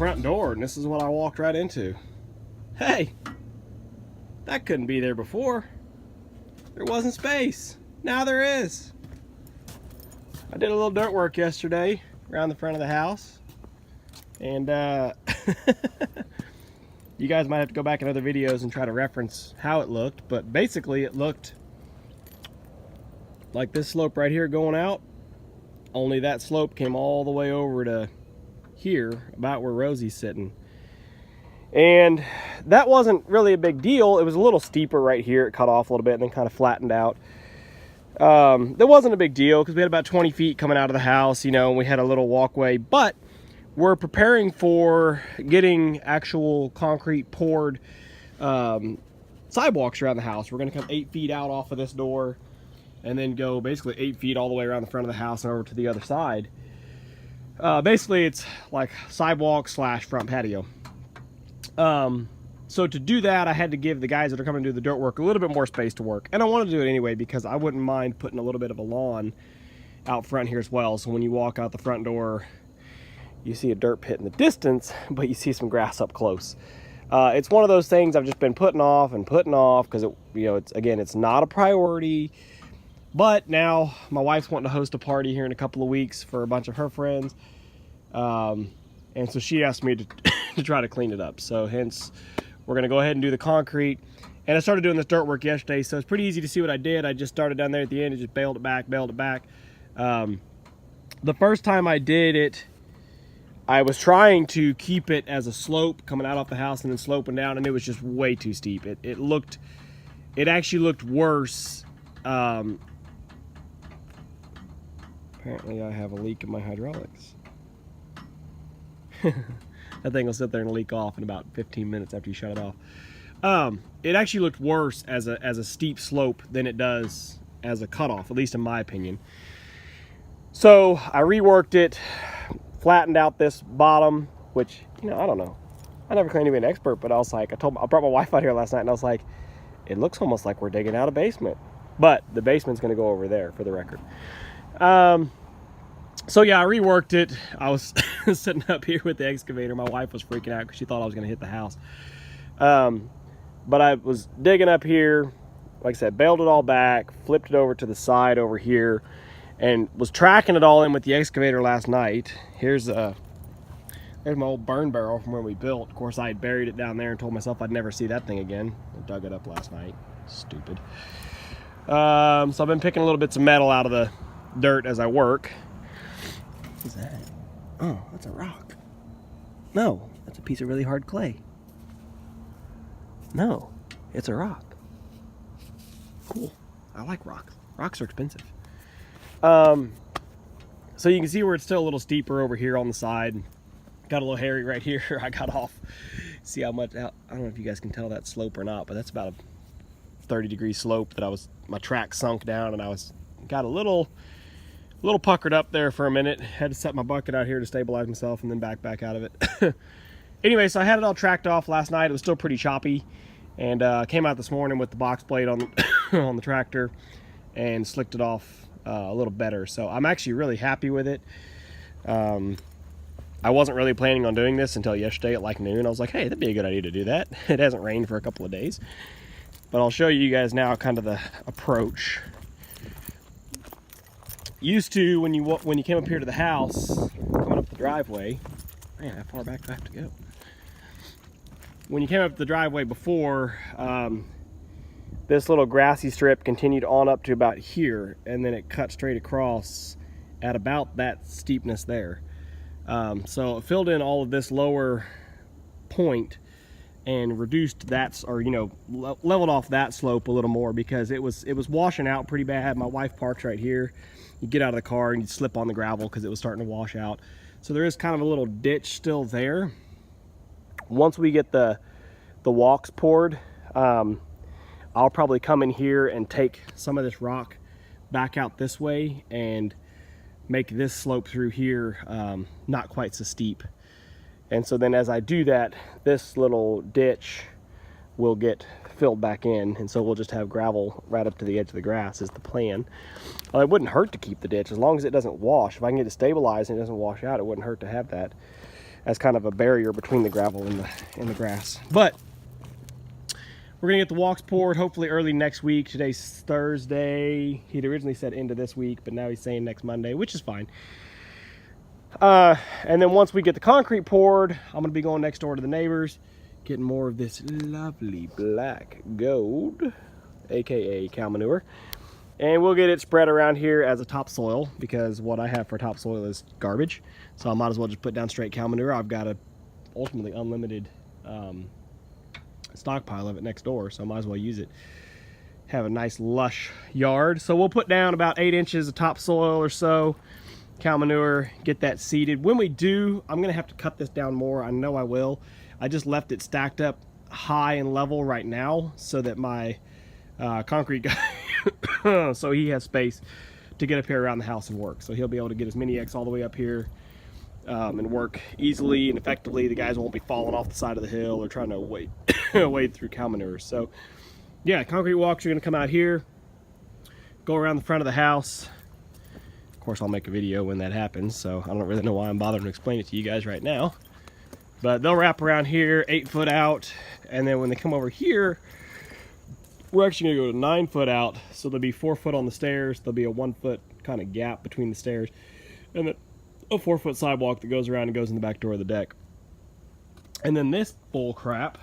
front door, and this is what I walked right into. Hey, that couldn't be there before. There wasn't space. Now there is. I did a little dirt work yesterday around the front of the house, and you guys might have to go back in other videos and try to reference how it looked, but basically it looked like this slope right here going out, only that slope came all the way over to here, about where Rosie's sitting. And that wasn't really a big deal. It was a little steeper right here. It cut off a little bit and then kind of flattened out. That wasn't a big deal because we had about 20 feet coming out of the house, you know, and we had a little walkway, but we're preparing for getting actual concrete poured sidewalks around the house. We're going to come 8 feet out off of this door and then go basically 8 feet all the way around the front of the house and over to the other side. Basically, it's like sidewalk slash front patio. So to do that, I had to give the guys that are coming to do the dirt work a little bit more space to work. And I want to do it anyway because I wouldn't mind putting a little bit of a lawn out front here as well. So when you walk out the front door, you see a dirt pit in the distance, but you see some grass up close. It's one of those things I've just been putting off because it's not a priority. But now my wife's wanting to host a party here in a couple of weeks for a bunch of her friends. And so she asked me to try to clean it up. So hence, we're going to go ahead and do the concrete. And I started doing this dirt work yesterday, so it's pretty easy to see what I did. I just started down there at the end and just bailed it back. The first time I did it, I was trying to keep it as a slope coming out off the house and then sloping down, and it was just way too steep. It actually looked worse. Apparently I have a leak in my hydraulics. That thing will sit there and leak off in about 15 minutes after you shut it off. It actually looked worse as a steep slope than it does as a cutoff, at least in my opinion. So I reworked it, flattened out this bottom, which, I don't know. I never claimed to be an expert, but I was like, I brought my wife out here last night and I was like, it looks almost like we're digging out a basement. But the basement's gonna go over there, for the record. So yeah, I reworked it. I was sitting up here with the excavator. My wife was freaking out because she thought I was going to hit the house. But I was digging up here, like I said, bailed it all back, flipped it over to the side over here, and was tracking it all in with the excavator last night. There's my old burn barrel from where we built. Of course, I had buried it down there and told myself I'd never see that thing again. I dug it up last night. Stupid. So I've been picking little bits of metal out of the dirt as I work. What is that? Oh, that's a rock. No, that's a piece of really hard clay. No, it's a rock. Cool. I like rocks. Rocks are expensive. So you can see where it's still a little steeper over here on the side. Got a little hairy right here. I got off. See how much out. I don't know if you guys can tell that slope or not, but that's about a 30-degree slope that my track sunk down, and I got a little puckered up there for a minute. Had to set my bucket out here to stabilize myself and then back out of it. Anyway, so I had it all tracked off last night. It was still pretty choppy, and came out this morning with the box blade on on the tractor and slicked it off a little better. So I'm actually really happy with it. I wasn't really planning on doing this until yesterday at like noon. I was like, hey, that'd be a good idea to do that. It hasn't rained for a couple of days, but I'll show you guys now kind of the approach. Used to, when you came up here to the house, coming up the driveway, man, how far back do I have to go? When you came up the driveway before, this little grassy strip continued on up to about here, and then it cut straight across at about that steepness there. So it filled in all of this lower point and reduced that, or leveled off that slope a little more, because it was washing out pretty bad. My wife parks right here. You get out of the car and you slip on the gravel because it was starting to wash out. So there is kind of a little ditch still there. Once we get the walks poured, I'll probably come in here and take some of this rock back out this way and make this slope through here not quite so steep. And so then as I do that, this little ditch will get filled back in, and so we'll just have gravel right up to the edge of the grass is the plan. Well, it wouldn't hurt to keep the ditch as long as it doesn't wash. If I can get it stabilized and it doesn't wash out, it wouldn't hurt to have that. as kind of a barrier between the gravel and the grass. But we're gonna get the walks poured hopefully early next week. Today's Thursday. He'd originally said into this week, but now he's saying next Monday, which is fine. And then once we get the concrete poured, I'm gonna be going next door to the neighbors, getting more of this lovely black gold, aka cow manure, and we'll get it spread around here as a topsoil, because what I have for topsoil is garbage. So I might as well just put down straight cow manure. I've got a ultimately unlimited stockpile of it next door, so I might as well use it. Have a nice lush yard. So we'll put down about 8 inches of topsoil or so, cow manure, get that seeded. When we do, I'm gonna have to cut this down more. I know I will. I just left it stacked up high and level right now so that my concrete guy, so he has space to get up here around the house and work. So he'll be able to get his mini X all the way up here and work easily and effectively. The guys won't be falling off the side of the hill or trying to wade through cow manure. So yeah, concrete walks are gonna come out here, go around the front of the house. Of course, I'll make a video when that happens, so I don't really know why I'm bothering to explain it to you guys right now. But they'll wrap around here 8 foot out, and then when they come over here, we're actually gonna go to 9 foot out. So there'll be 4 foot on the stairs, there'll be a 1 foot kind of gap between the stairs, and then a 4 foot sidewalk that goes around and goes in the back door of the deck. And then this bull crap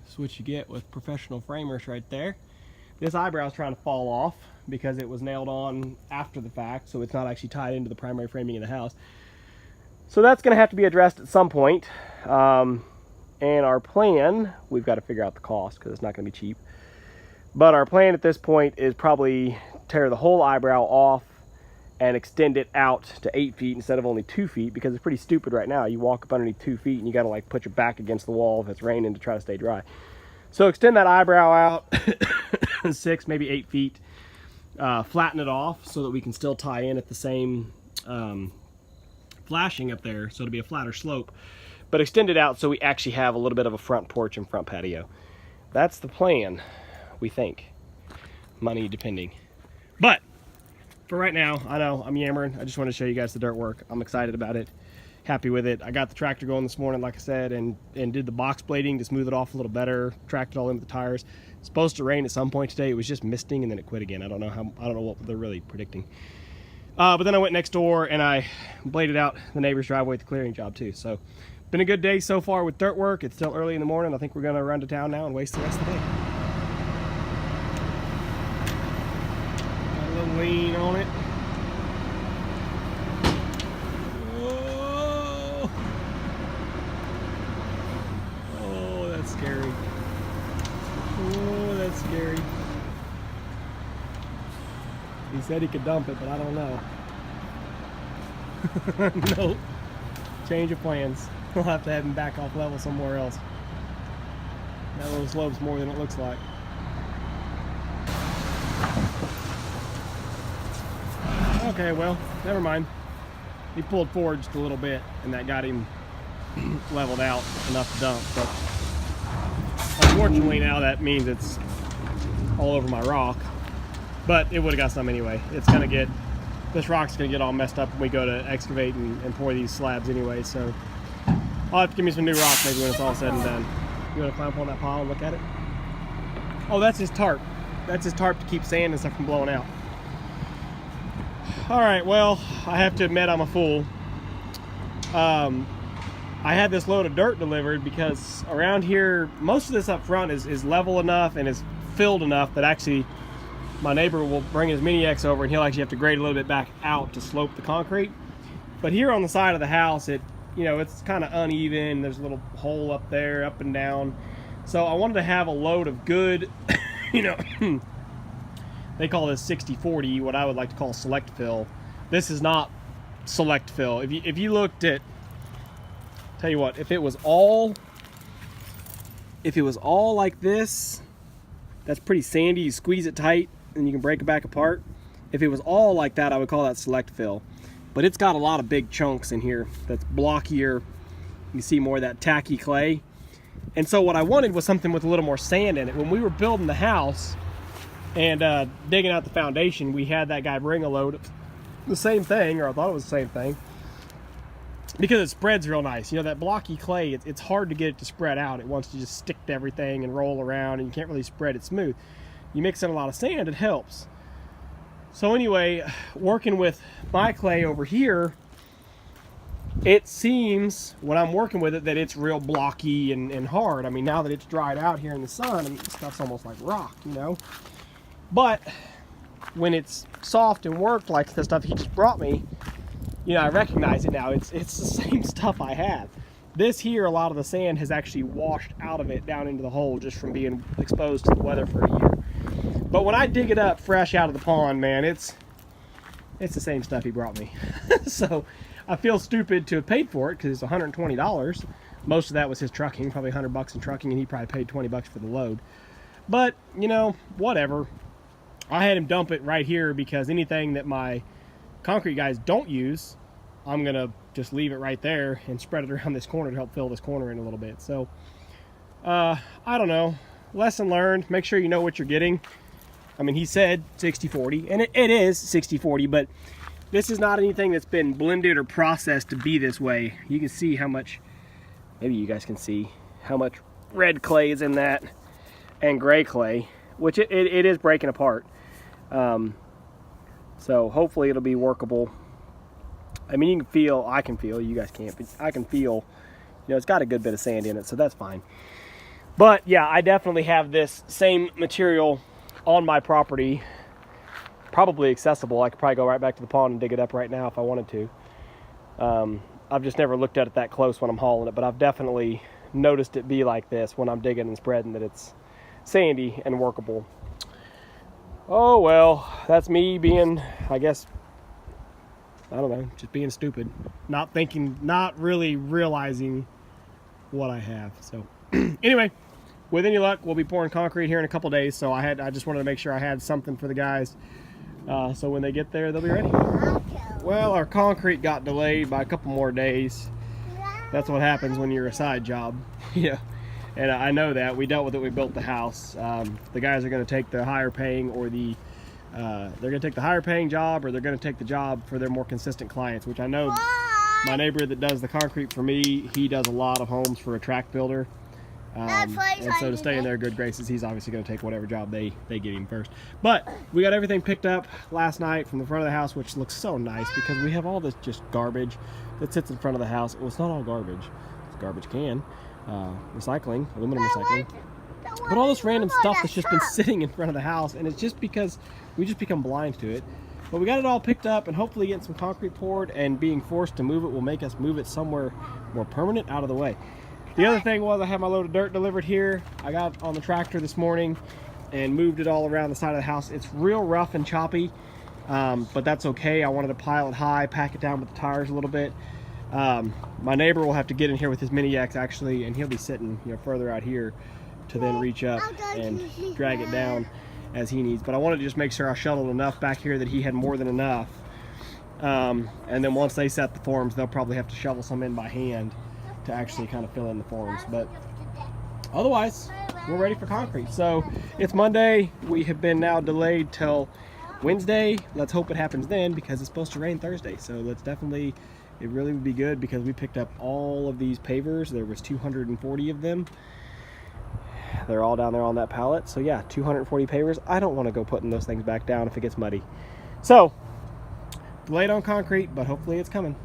is what you get with professional framers right there. This eyebrow is trying to fall off because it was nailed on after the fact, so it's not actually tied into the primary framing of the house. So that's going to have to be addressed at some point. And our plan, we've got to figure out the cost because it's not going to be cheap. But our plan at this point is probably tear the whole eyebrow off and extend it out to 8 feet instead of only 2 feet, because it's pretty stupid right now. You walk up underneath 2 feet and you got to like put your back against the wall if it's raining to try to stay dry. So extend that eyebrow out 6, maybe 8 feet. Flatten it off so that we can still tie in at the same flashing up there, so it'll be a flatter slope, but extend it out so we actually have a little bit of a front porch and front patio. That's the plan, we think. Money depending. But for right now, I know I'm yammering. I just want to show you guys the dirt work. I'm excited about it, happy with it. I got the tractor going this morning, like I said, and did the box blading to smooth it off a little better, tracked it all in with the tires. It's supposed to rain at some point today. It was just misting and then it quit again. I don't know what they're really predicting. But then I went next door and I bladed out the neighbor's driveway with the clearing job too. So been a good day so far with dirt work. It's still early in the morning. I think we're gonna run to town now and waste the rest of the day. Got a little lean on it. Oh, oh, that's scary. Oh, that's scary. He said he could dump it, but I don't know. Nope. Change of plans. We'll have to have him back off level somewhere else. That little slope's more than it looks like. Okay, well, never mind. He pulled forward just a little bit, and that got him leveled out enough to dump. But unfortunately, now that means it's all over my rock. But it would have got some anyway. It's gonna get, this rock's gonna get all messed up when we go to excavate and pour these slabs anyway. So I'll have to give me some new rocks maybe when it's all said and done. You wanna climb up on that pile and look at it? Oh, that's his tarp. That's his tarp to keep sand and stuff from blowing out. All right, well, I have to admit I'm a fool. I had this load of dirt delivered because around here, most of this up front is level enough and is filled enough that actually my neighbor will bring his mini X over and he'll actually have to grade a little bit back out to slope the concrete. But here on the side of the house, it's kind of uneven. There's a little hole up there, up and down. So I wanted to have a load of good, they call this 60-40, what I would like to call select fill. This is not select fill. If you looked at, tell you what, if it was all like this, that's pretty sandy. You squeeze it tight and you can break it back apart. If it was all like that, I would call that select fill. But it's got a lot of big chunks in here that's blockier. You see more of that tacky clay. And so what I wanted was something with a little more sand in it. When we were building the house and digging out the foundation, we had that guy bring a load of the same thing, or I thought it was the same thing. because it spreads real nice. You know, that blocky clay, it's hard to get it to spread out. It wants to just stick to everything and roll around, and you can't really spread it smooth. You mix in a lot of sand, it helps. So anyway, working with my clay over here, it seems, when I'm working with it, that it's real blocky and hard. I mean, now that it's dried out here in the sun, I mean, this stuff's almost like rock, you know? But when it's soft and worked like the stuff he just brought me, you know, I recognize it now. It's the same stuff I have. This here, a lot of the sand has actually washed out of it down into the hole just from being exposed to the weather for a year. But when I dig it up fresh out of the pond, man, it's the same stuff he brought me. So I feel stupid to have paid for it because it's $120. Most of that was his trucking, probably $100 in trucking, and he probably paid $20 for the load. But, you know, whatever. I had him dump it right here because anything that my concrete guys don't use, I'm gonna just leave it right there and spread it around this corner to help fill this corner in a little bit. So I don't know, lesson learned. Make sure you know what you're getting. I mean, he said 60-40, and it is 60-40, but this is not anything that's been blended or processed to be this way. You can see how much, maybe you guys can see how much red clay is in that and gray clay, which it is breaking apart. So hopefully it'll be workable. I mean, you can feel, I can feel, you guys can't, but I can feel, you know, it's got a good bit of sand in it, so that's fine. But yeah, I definitely have this same material on my property, probably accessible. I could probably go right back to the pond and dig it up right now if I wanted to. I've just never looked at it that close when I'm hauling it, but I've definitely noticed it be like this when I'm digging and spreading, that it's sandy and workable. Oh well, that's me being, I guess, I don't know, just being stupid, not thinking, not really realizing what I have. So anyway, with any luck, we'll be pouring concrete here in a couple days. So I just wanted to make sure I had something for the guys, so when they get there, they'll be ready. Well, our concrete got delayed by a couple more days. That's what happens when you're a side job. Yeah. And I know that. We dealt with it. We built the house. The guys are going to take the higher paying, or they're going to take the higher paying job, or they're going to take the job for their more consistent clients, which I know my neighbor that does the concrete for me, he does a lot of homes for a tract builder. And so to stay in their good graces, he's obviously going to take whatever job they get him first. But we got everything picked up last night from the front of the house, which looks so nice because we have all this just garbage that sits in front of the house. Well, it's not all garbage. It's a garbage can. Recycling, aluminum recycling, but all this random stuff that's just been sitting in front of the house, and it's just because we just become blind to it. But we got it all picked up, and hopefully getting some concrete poured and being forced to move it will make us move it somewhere more permanent out of the way. The other thing was I had my load of dirt delivered here. I got on the tractor this morning and moved it all around the side of the house. It's real rough and choppy, but that's okay. I wanted to pile it high, pack it down with the tires a little bit. My neighbor will have to get in here with his mini X actually, and he'll be sitting, you know, further out here to then reach up and drag it down as he needs. But I wanted to just make sure I shoveled enough back here that he had more than enough. And then once they set the forms, they'll probably have to shovel some in by hand to actually kind of fill in the forms. But otherwise, we're ready for concrete. So it's Monday. We have been now delayed till Wednesday. Let's hope it happens then, because it's supposed to rain Thursday. So let's definitely, it really would be good, because we picked up all of these pavers. There was 240 of them. They're all down there on that pallet. So yeah, 240 pavers. I don't want to go putting those things back down if it gets muddy. So delayed on concrete, but hopefully it's coming.